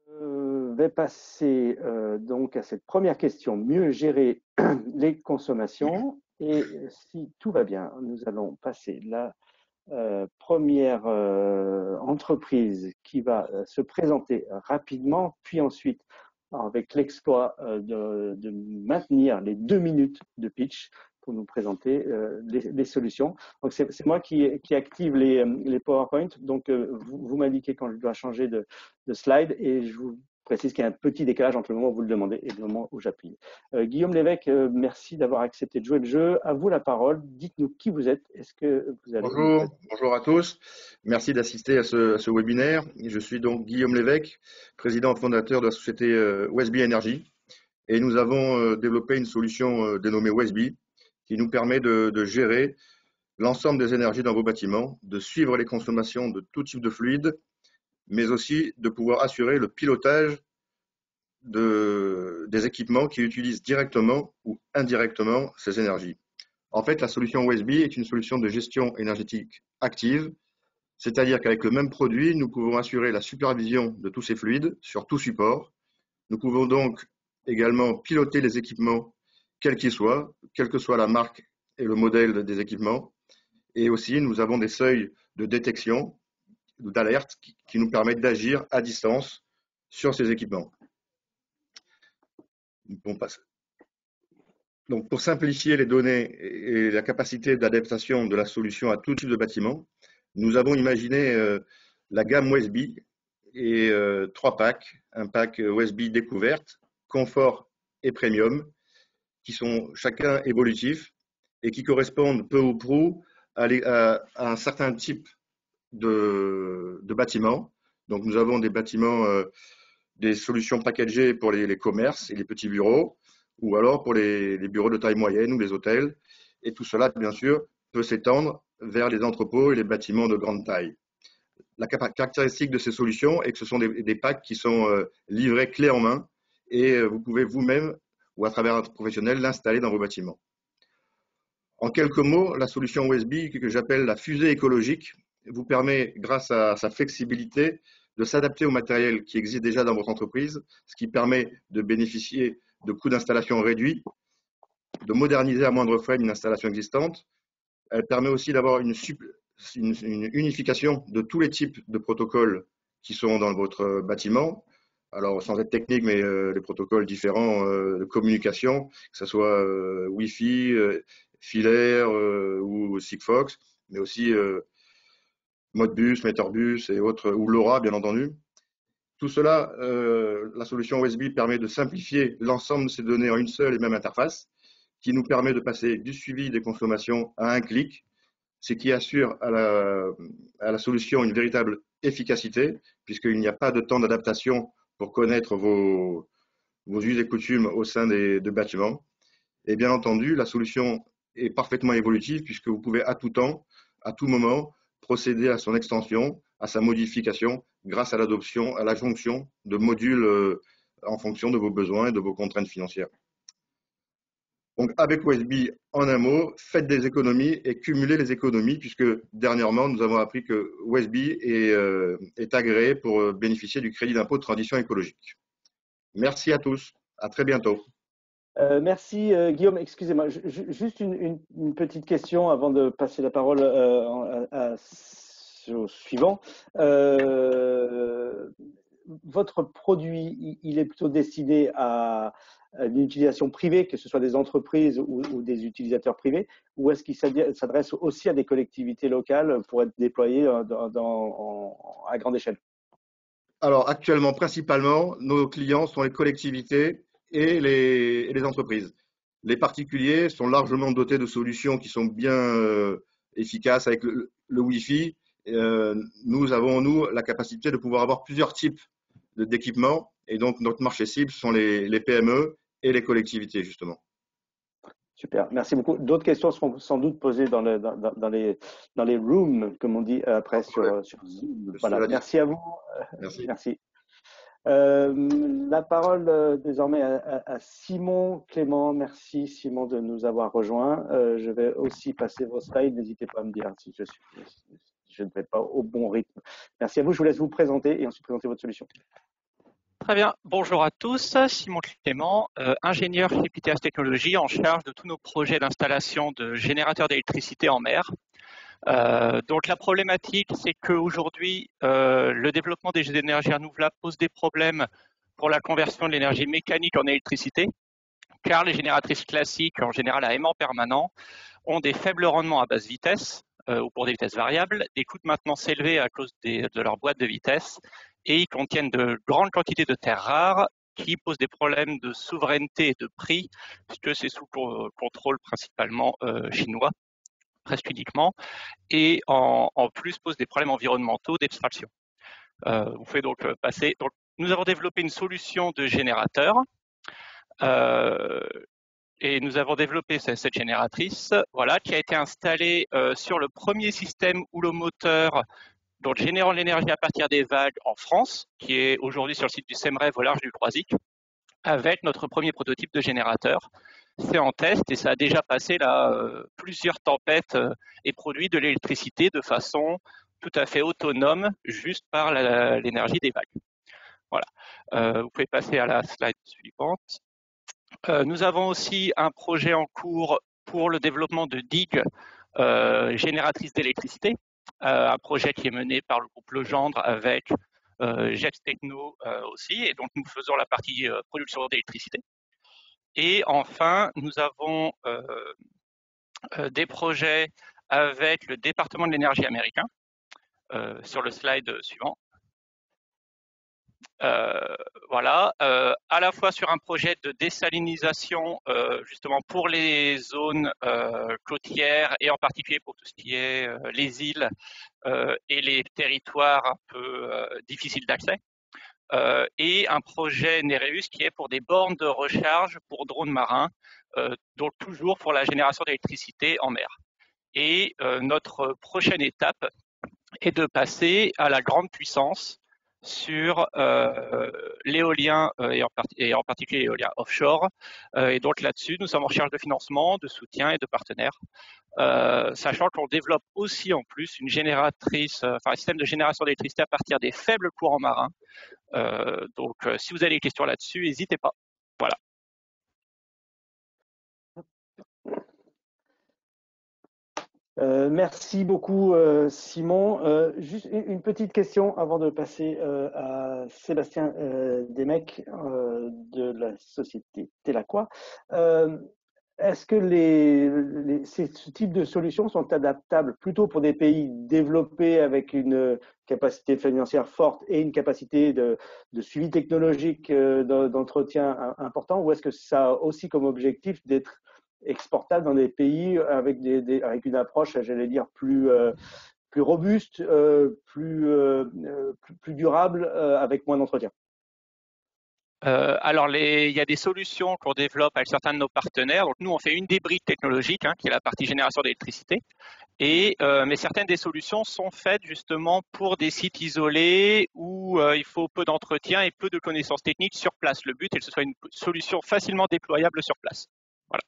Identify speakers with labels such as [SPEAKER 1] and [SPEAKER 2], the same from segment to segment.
[SPEAKER 1] vais passer donc à cette première question. Mieux gérer les consommations. Et si tout va bien, nous allons passer la première entreprise qui va se présenter rapidement, puis ensuite avec l'exploit de maintenir les 2 minutes de pitch pour nous présenter les solutions. Donc c'est moi qui active les PowerPoint. Donc vous m'indiquez quand je dois changer de slide et je vous précise qu'il y a un petit décalage entre le moment où vous le demandez et le moment où j'appuie. Guillaume Lévesque, merci d'avoir accepté de jouer le jeu. À vous la parole. Dites-nous qui vous êtes. Est-ce que vous allez nous
[SPEAKER 2] Bonjour,
[SPEAKER 1] présenter?
[SPEAKER 2] bonjour à tous. Merci d'assister à ce webinaire. Je suis donc Guillaume Lévesque, président fondateur de la société Westby Energy. Et nous avons développé une solution dénommée Westby qui nous permet de gérer l'ensemble des énergies dans vos bâtiments, de suivre les consommations de tout type de fluide, mais aussi de pouvoir assurer le pilotage des équipements qui utilisent directement ou indirectement ces énergies. En fait, la solution Westby est une solution de gestion énergétique active, c'est-à-dire qu'avec le même produit, nous pouvons assurer la supervision de tous ces fluides sur tout support. Nous pouvons donc également piloter les équipements, quels qu'ils soient, quelle que soit la marque et le modèle des équipements. Et aussi, nous avons des seuils de détection ou d'alerte qui nous permettent d'agir à distance sur ces équipements. On passe. Donc, pour simplifier les données et la capacité d'adaptation de la solution à tout type de bâtiment, nous avons imaginé la gamme Westby et 3 packs. Un pack Westby découverte, confort et premium, qui sont chacun évolutifs et qui correspondent peu ou prou à un certain type de bâtiment. Donc, nous avons des bâtiments, des solutions packagées pour les commerces et les petits bureaux, ou alors pour les bureaux de taille moyenne ou les hôtels. Et tout cela, bien sûr, peut s'étendre vers les entrepôts et les bâtiments de grande taille. La caractéristique de ces solutions est que ce sont des packs qui sont livrés clé en main et vous pouvez vous-même ou à travers un professionnel l'installer dans vos bâtiments. En quelques mots, la solution Westby, que j'appelle la fusée écologique, vous permet, grâce à sa flexibilité, de s'adapter au matériel qui existe déjà dans votre entreprise, ce qui permet de bénéficier de coûts d'installation réduits, de moderniser à moindre frais une installation existante. Elle permet aussi d'avoir une unification de tous les types de protocoles qui sont dans votre bâtiment. Alors, sans être technique, mais les protocoles différents de communication, que ce soit Wi-Fi, filaire ou Sigfox, mais aussi Modbus, Meterbus et autres, ou LoRa, bien entendu. Tout cela, la solution Westby permet de simplifier l'ensemble de ces données en une seule et même interface, qui nous permet de passer du suivi des consommations à un clic, ce qui assure à la solution une véritable efficacité, puisqu'il n'y a pas de temps d'adaptation pour connaître vos us et coutumes au sein des bâtiments. Et bien entendu, la solution est parfaitement évolutive, puisque vous pouvez à tout temps, à tout moment, procéder à son extension, à sa modification, grâce à l'adoption, à la jonction de modules en fonction de vos besoins et de vos contraintes financières. Donc, avec Westby, en un mot, faites des économies et cumulez les économies, puisque dernièrement, nous avons appris que Westby est agréé pour bénéficier du crédit d'impôt de transition écologique. Merci à tous. À très bientôt.
[SPEAKER 1] Merci Guillaume. Excusez-moi, juste une petite question avant de passer la parole au suivant. Votre produit, il est plutôt destiné à une utilisation privée, que ce soit des entreprises ou des utilisateurs privés, ou est-ce qu'il s'adresse aussi à des collectivités locales pour être déployé à grande échelle?
[SPEAKER 2] Alors, actuellement, principalement, nos clients sont les collectivités et les entreprises. Les particuliers sont largement dotés de solutions qui sont bien efficaces avec le Wi-Fi. Nous avons, nous, la capacité de pouvoir avoir plusieurs types d'équipements. Et donc, notre marché cible sont les PME et les collectivités, justement.
[SPEAKER 1] Super, merci beaucoup. D'autres questions seront sans doute posées dans les rooms, comme on dit après sur Zoom. Voilà, merci à vous.
[SPEAKER 2] Merci.
[SPEAKER 1] Merci. La parole désormais à Simon Clément. Merci Simon de nous avoir rejoints. Je vais aussi passer vos slides. N'hésitez pas à me dire si je ne vais pas au bon rythme. Merci à vous. Je vous laisse vous présenter et ensuite présenter votre solution.
[SPEAKER 3] Très bien. Bonjour à tous. Simon Clément, ingénieur chez PTS Technologies en charge de tous nos projets d'installation de générateurs d'électricité en mer. Donc la problématique, c'est qu'aujourd'hui, le développement des énergies renouvelables pose des problèmes pour la conversion de l'énergie mécanique en électricité, car les génératrices classiques, en général à aimant permanent, ont des faibles rendements à basse vitesse ou pour des vitesses variables, des coûts de maintenance élevés à cause de leur boîte de vitesse, et ils contiennent de grandes quantités de terres rares qui posent des problèmes de souveraineté et de prix, puisque c'est sous contrôle principalement chinois, presque uniquement, et en plus pose des problèmes environnementaux d'extraction. Vous pouvez donc passer. Donc, nous avons développé une solution de générateur et nous avons développé cette génératrice, voilà, qui a été installée sur le premier système houlomoteur, donc générant l'énergie à partir des vagues en France, qui est aujourd'hui sur le site du SEMREV au large du Croisic, avec notre premier prototype de générateur. C'est en test et ça a déjà passé là plusieurs tempêtes et produit de l'électricité de façon tout à fait autonome, juste par l'énergie des vagues. Voilà. Vous pouvez passer à la slide suivante. Nous avons aussi un projet en cours pour le développement de digues génératrices d'électricité, un projet qui est mené par le groupe Legendre avec Jex Techno aussi, et donc nous faisons la partie production d'électricité. Et enfin, nous avons des projets avec le département de l'énergie américain, sur le slide suivant. Voilà, à la fois sur un projet de désalinisation justement pour les zones côtières et en particulier pour tout ce qui est les îles et les territoires un peu difficiles d'accès. Et un projet Nereus qui est pour des bornes de recharge pour drones marins, donc toujours pour la génération d'électricité en mer. Et notre prochaine étape est de passer à la grande puissance sur l'éolien et en particulier l'éolien offshore. Et donc là-dessus, nous sommes en recherche de financement, de soutien et de partenaires. Sachant qu'on développe aussi en plus une génératrice, un système de génération d'électricité à partir des faibles courants marins. Donc, si vous avez des questions là-dessus, n'hésitez pas. Voilà.
[SPEAKER 1] Merci beaucoup, Simon. Juste une petite question avant de passer à Sébastien Desmecs de la société Telaqua. Est-ce que ce type de solutions sont adaptables plutôt pour des pays développés avec une capacité financière forte et une capacité de suivi technologique d'entretien important, ou est-ce que ça a aussi comme objectif d'être exportable dans des pays avec, avec une approche, j'allais dire, plus robuste, plus durable, avec moins d'entretien?
[SPEAKER 3] Alors, il y a des solutions qu'on développe avec certains de nos partenaires. Donc, nous, on fait une des briques technologiques, qui est la partie génération d'électricité. Mais certaines des solutions sont faites justement pour des sites isolés où il faut peu d'entretien et peu de connaissances techniques sur place. Le but est que ce soit une solution facilement déployable sur place. Voilà.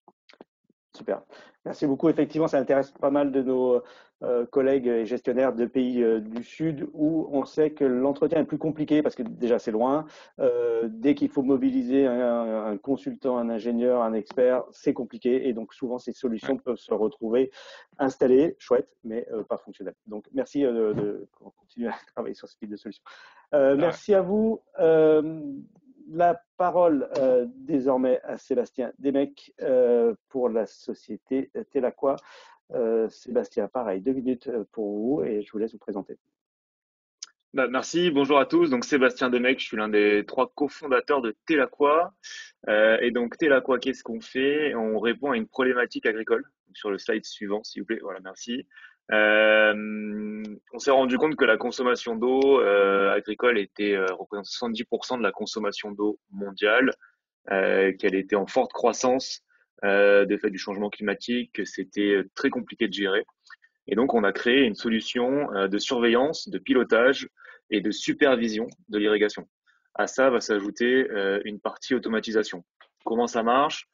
[SPEAKER 1] Super. Merci beaucoup. Effectivement, ça intéresse pas mal de nos collègues et gestionnaires de pays du Sud où on sait que l'entretien est plus compliqué parce que déjà c'est loin. Dès qu'il faut mobiliser un consultant, un ingénieur, un expert, c'est compliqué et donc souvent ces solutions peuvent se retrouver installées, chouette, mais pas fonctionnelles. Donc merci de continuer à travailler sur ce type de solution. Merci à vous. La parole désormais à Sébastien Desmecs pour la société Telaqua. Sébastien, pareil, 2 minutes pour vous et je vous laisse vous présenter.
[SPEAKER 4] Merci, bonjour à tous. Donc Sébastien Desmecs, je suis l'un des 3 cofondateurs de Telaqua. Et donc Telaqua, qu'est-ce qu'on fait? On répond à une problématique agricole. Sur le slide suivant, s'il vous plaît. Voilà, merci. On s'est rendu compte que la consommation d'eau agricole représente 70% de la consommation d'eau mondiale, qu'elle était en forte croissance de fait du changement climatique, que c'était très compliqué de gérer. Et donc, on a créé une solution de surveillance, de pilotage et de supervision de l'irrigation. À ça va s'ajouter une partie automatisation. Comment ça marche?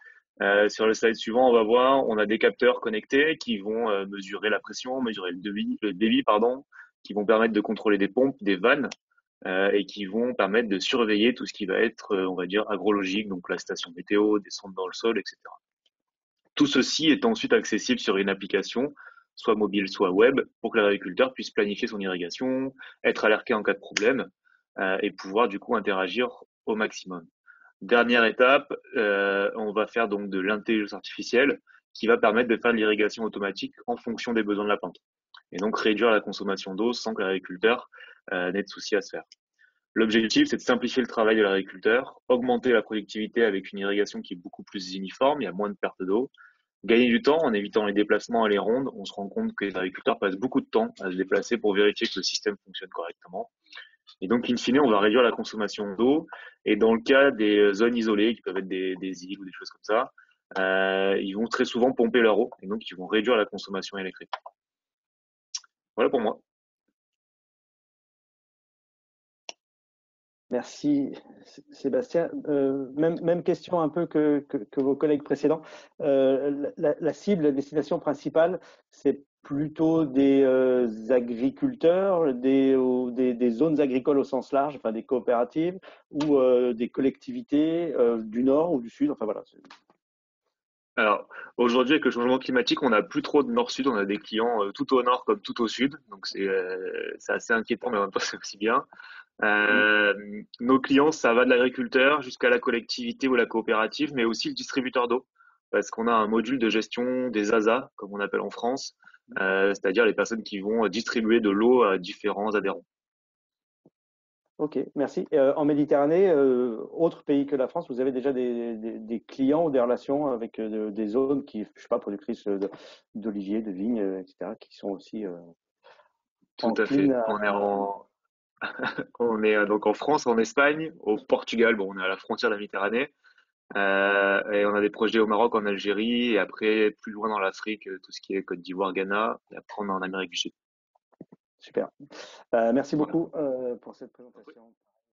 [SPEAKER 4] Sur le slide suivant, on va voir, on a des capteurs connectés qui vont mesurer la pression, mesurer le débit, qui vont permettre de contrôler des pompes, des vannes et qui vont permettre de surveiller tout ce qui va être, on va dire, agrologique, donc la station météo, des sondes dans le sol, etc. Tout ceci est ensuite accessible sur une application, soit mobile, soit web, pour que l'agriculteur puisse planifier son irrigation, être alerté en cas de problème et pouvoir du coup interagir au maximum. Dernière étape, on va faire donc de l'intelligence artificielle qui va permettre de faire de l'irrigation automatique en fonction des besoins de la plante et donc réduire la consommation d'eau sans que l'agriculteur n'ait de souci à se faire. L'objectif, c'est de simplifier le travail de l'agriculteur, augmenter la productivité avec une irrigation qui est beaucoup plus uniforme, il y a moins de pertes d'eau, gagner du temps en évitant les déplacements à les rondes. On se rend compte que les agriculteurs passent beaucoup de temps à se déplacer pour vérifier que le système fonctionne correctement. Et donc, in fine, on va réduire la consommation d'eau. Et dans le cas des zones isolées, qui peuvent être des îles ou des choses comme ça, ils vont très souvent pomper leur eau. Et donc, ils vont réduire la consommation électrique. Voilà pour moi.
[SPEAKER 1] Merci Sébastien. Même question un peu que vos collègues précédents. La cible, la destination principale, c'est plutôt des agriculteurs, des zones agricoles au sens large, enfin des coopératives ou des collectivités du nord ou du sud. Enfin voilà.
[SPEAKER 4] Alors, aujourd'hui, avec le changement climatique, on n'a plus trop de nord-sud. On a des clients tout au nord comme tout au sud. Donc, c'est assez inquiétant, mais en même temps, c'est aussi bien. Euh, Nos clients, ça va de l'agriculteur jusqu'à la collectivité ou la coopérative, mais aussi le distributeur d'eau, parce qu'on a un module de gestion des ASA, comme on appelle en France, c'est-à-dire les personnes qui vont distribuer de l'eau à différents adhérents.
[SPEAKER 1] Ok, merci. En Méditerranée, autre pays que la France, vous avez déjà des clients ou des relations avec des zones qui, je sais pas, productrices d'oliviers, de vignes, etc., qui sont aussi
[SPEAKER 4] Tout à
[SPEAKER 1] enclines
[SPEAKER 4] fait.
[SPEAKER 1] à...
[SPEAKER 4] On est donc en France, en Espagne, au Portugal. Bon, on est à la frontière de la Méditerranée. Et on a des projets au Maroc, en Algérie, et après, plus loin dans l'Afrique, tout ce qui est Côte d'Ivoire, Ghana, et après, on est en Amérique du Sud.
[SPEAKER 1] Super. Merci
[SPEAKER 4] Voilà.
[SPEAKER 1] beaucoup pour cette présentation.